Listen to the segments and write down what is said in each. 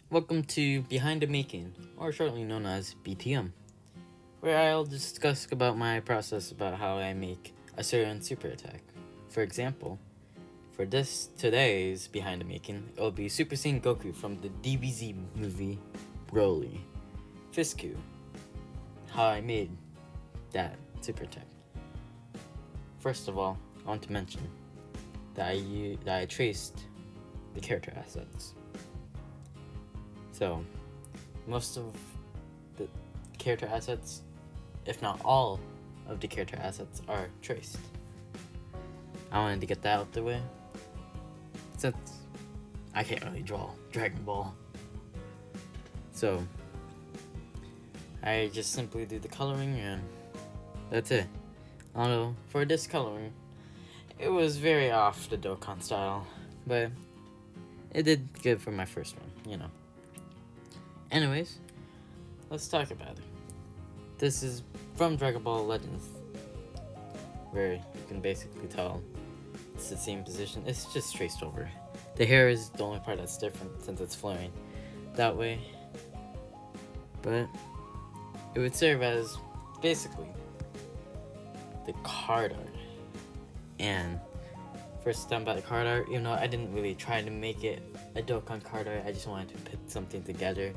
Welcome to Behind the Making, or shortly known as BTM, where I'll discuss about my process about how I make a certain super attack. For example, for today's Behind the Making, it will be Super Saiyan Goku from the DBZ movie Broly. Fisku, how I made that super attack. First of all, I want to mention that I traced the character assets. So, most of the character assets, if not all of the character assets, are traced. I wanted to get that out the way, since I can't really draw Dragon Ball. So, I just simply do the coloring and that's it. Although, for this coloring, it was very off the Dokkan style, but it did good for my first one, Anyways, let's talk about it. This is from Dragon Ball Legends, where you can basically tell it's the same position. It's just traced over. The hair is the only part that's different since it's flowing that way. But it would serve as basically the card art. And first time about the card art, even though I didn't really try to make it a Dokkan card art, I just wanted to put something together.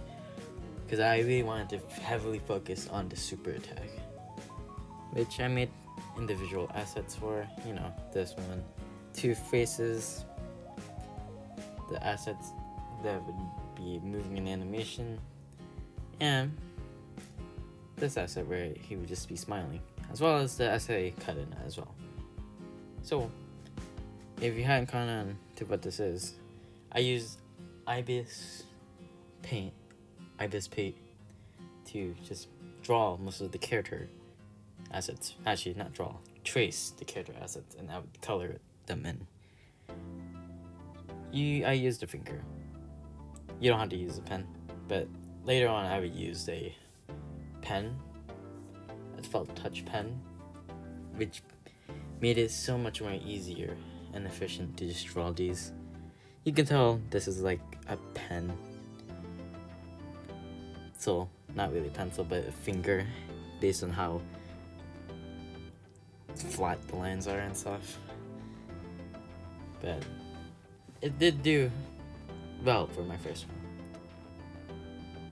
Because I really wanted to heavily focus on the super attack, which I made individual assets for, this one, 2 faces, the assets that would be moving in animation, and this asset where he would just be smiling, as well as the essay cut in as well. So, if you hadn't caught on to what this is, I used ibisPaint to just draw most of the character assets. Actually, not draw, trace the character assets, and I would color them in. I used a finger. You don't have to use a pen, but later on I would use a pen. It's called touch pen, which made it so much more easier and efficient to just draw these. You can tell this is like a pen. So, not really pencil, but a finger, based on how flat the lines are and stuff. But it did do well for my first one.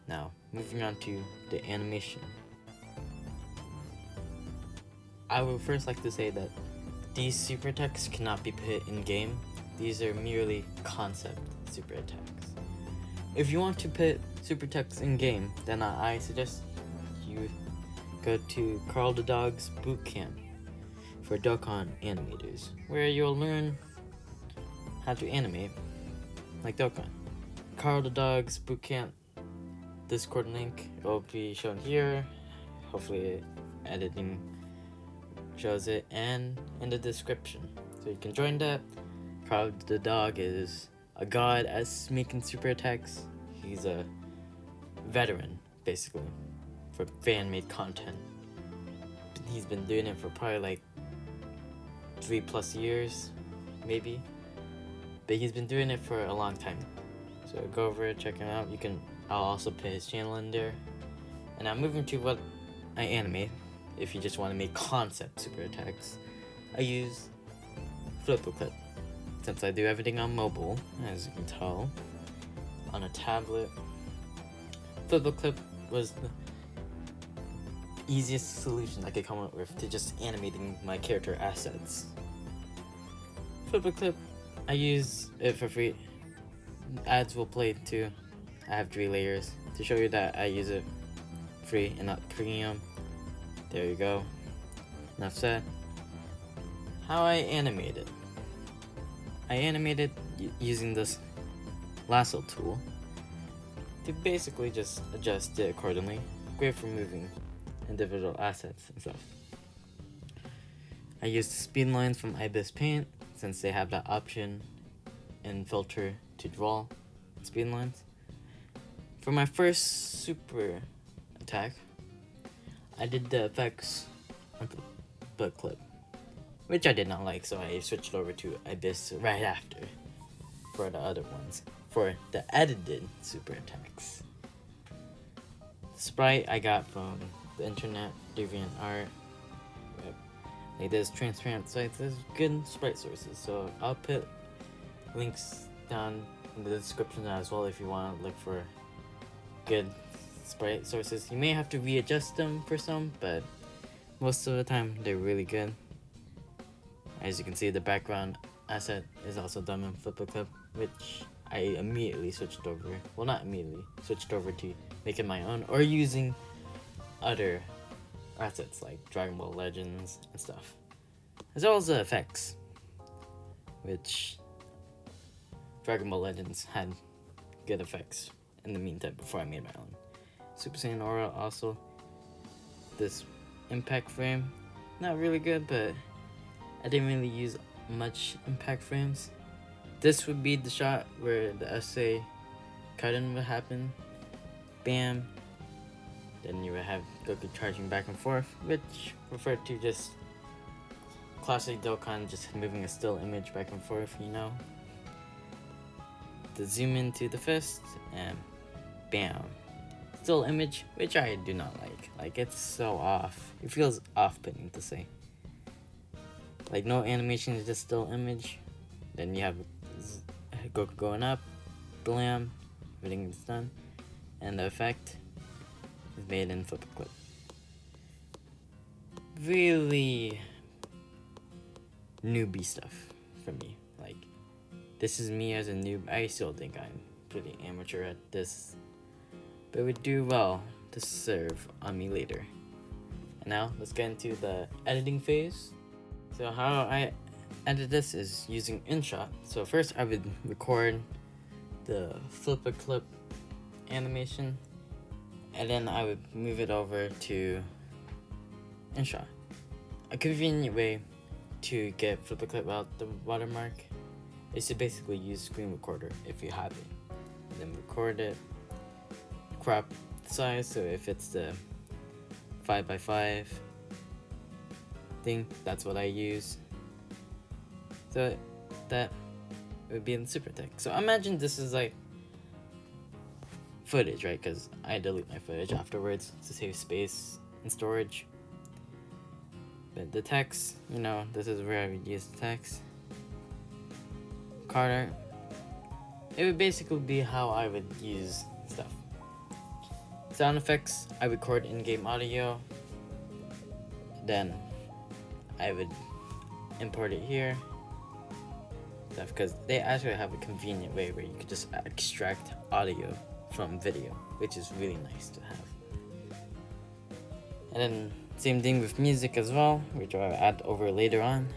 Now, moving on to the animation. I would first like to say that these super attacks cannot be put in game. These are merely concept super attacks. If you want to put super attacks in game, then I suggest you go to Carl the Dog's boot camp for Dokkan animators, where you'll learn how to animate like Dokkan. Carl the Dog's boot camp Discord link will be shown here. Hopefully editing shows it, and in the description, so you can join that. Carl the Dog is a god at making super attacks. He's a veteran, basically, for fan-made content. He's been doing it for probably like 3+ years, maybe. But he's been doing it for a long time. So go over it, check him out. I'll also put his channel in there. And I'm moving to what I animate. If you just want to make concept super attacks, I use FlipaClip. Since I do everything on mobile, as you can tell, on a tablet, FlipaClip was the easiest solution I could come up with to just animating my character assets. FlipaClip, I use it for free. Ads will play too. I have 3 layers to show you that I use it free and not premium. There you go. Enough said. How I animate it. I animated using this lasso tool to basically just adjust it accordingly. Great for moving individual assets and stuff. I used speed lines from ibisPaint since they have that option in filter to draw speed lines. For my first super attack, I did the effects on FlipaClip, which I did not like, so I switched over to Ibis right after for the other ones. for the edited super attacks. The sprite I got from the internet, DeviantArt. Yep. Like there's transparent sites, there's good sprite sources. So I'll put links down in the description as well if you want to look for good sprite sources. You may have to readjust them for some, but most of the time they're really good. As you can see, the background asset is also done in FlipaClip, which I immediately switched over. Well, not immediately, switched over to making my own or using other assets like Dragon Ball Legends and stuff, as well as the effects, which Dragon Ball Legends had good effects in the meantime before I made my own. Super Saiyan Aura also. This impact frame, not really good, but I didn't really use much impact frames. This would be the shot where the SA cut-in would happen. Bam. Then you would have Goku charging back and forth, which referred to just classic Dokkan, just moving a still image back and forth, you know. The zoom into the fist, and bam. Still image, which I do not like. Like, it's so off. It feels off-putting to say. Like, no animation is just still image. Then you have Goku going up, blam, everything is done, and the effect is made in FlipaClip. Really newbie stuff for me. Like, this is me as a noob. I still think I'm pretty amateur at this, but it would do well to serve on me later. And now let's get into the editing phase. So how I edit this is using InShot. So first I would record the FlipaClip animation, and then I would move it over to InShot. A convenient way to get FlipaClip out the watermark is to basically use screen recorder if you have it. And then record it, crop the size, so if it's the 5x5 thing, that's what I use. So that would be in super text. So imagine this is like footage, right? Because I delete my footage afterwards to save space and storage. But the text, you know, this is where I would use the text. Card art. It would basically be how I would use stuff. Sound effects, I record in-game audio. Then I would import it here. Stuff, because they actually have a convenient way where you could just extract audio from video, which is really nice to have. And then same thing with music as well, which I'll add over later on.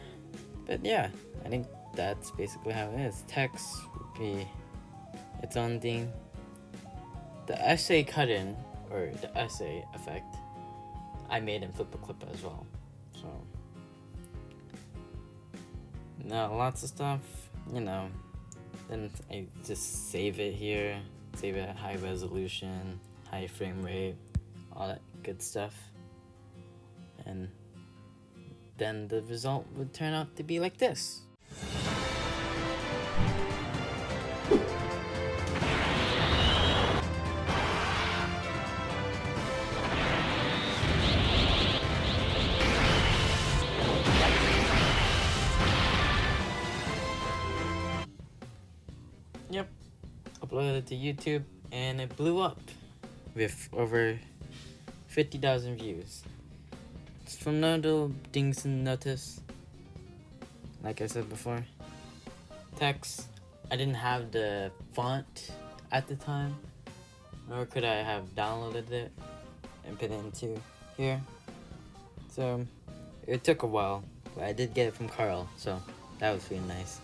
But yeah, I think that's basically how it is. Text would be its own thing. The essay cut-in, or the essay effect, I made in FlipaClip as well. So now lots of stuff, you know. Then I just save it here, save it at high resolution, high frame rate, all that good stuff. And then the result would turn out to be like this. Yep, uploaded it to YouTube and it blew up with over 50,000 views. It's from no little dings and notice. Like I said before. Text, I didn't have the font at the time, nor could I have downloaded it and put it into here. So it took a while, but I did get it from Carl, so that was really nice.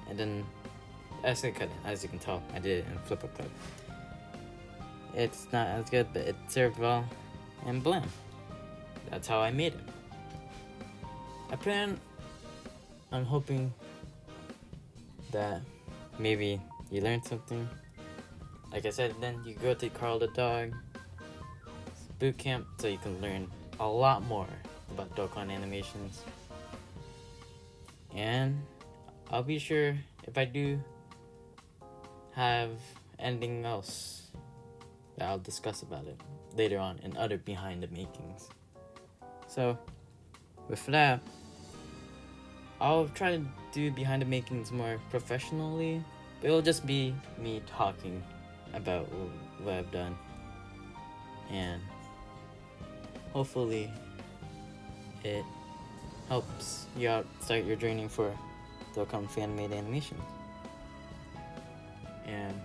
And then essay cutting, as you can tell, I did it in FlipaClip. It's not as good, but it served well, and blam. That's how I made it. I plan on hoping that maybe you learned something. Like I said, then you go to Carl the Dog boot camp so you can learn a lot more about Dokkan animations. And I'll be sure, if I do have anything else that I'll discuss about it later on in other behind the makings. So with that, I'll try to do behind the makings more professionally, but it'll just be me talking about what I've done, and hopefully it helps you out start your journey for Dokkan fan-made animation. And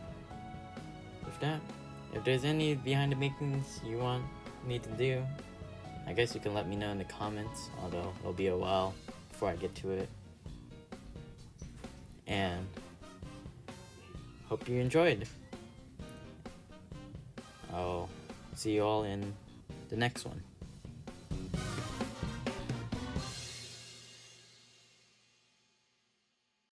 with that, if there's any behind the makings you want me to do, I guess you can let me know in the comments, although it'll be a while before I get to it. And hope you enjoyed. I'll see you all in the next one.